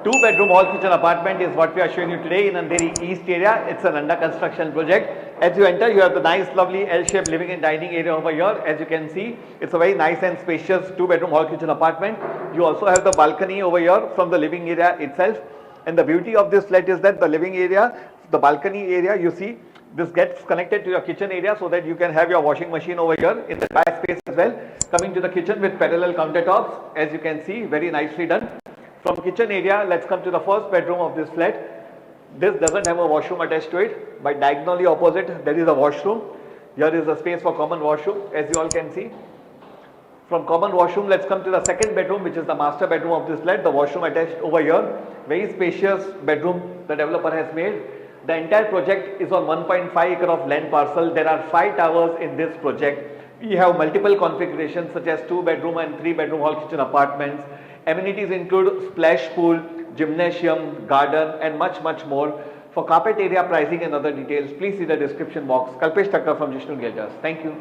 Two-bedroom hall kitchen apartment is what we are showing you today in Andheri East area. It's an under construction project. As you enter, you have the nice, lovely L-shaped living and dining area over here. As you can see, it's a very nice and spacious two-bedroom hall kitchen apartment. You also have the balcony over here from the living area itself. And the beauty of this flat is that the living area, the balcony area, you see, this gets connected to your kitchen area so that you can have your washing machine over here in the back space as well. Coming to the kitchen with parallel countertops, as you can see, very nicely done. From kitchen area, let's come to the first bedroom of this flat. This doesn't have a washroom attached to it, but diagonally opposite there is a washroom. Here is a space for common washroom, as you all can see. From common washroom, let's come to the second bedroom, which is the master bedroom of this flat. The washroom attached over here. Very spacious bedroom the developer has made. The entire project is on 1.5 acre of land parcel. There are 5 towers in this project. We have multiple configurations such as 2-bedroom and 3-bedroom hall kitchen apartments. Amenities include splash pool, gymnasium, garden and much more. For carpet area pricing and other details, please see the description box. Kalpesh Thakker from Jishnu Realtors. Thank you.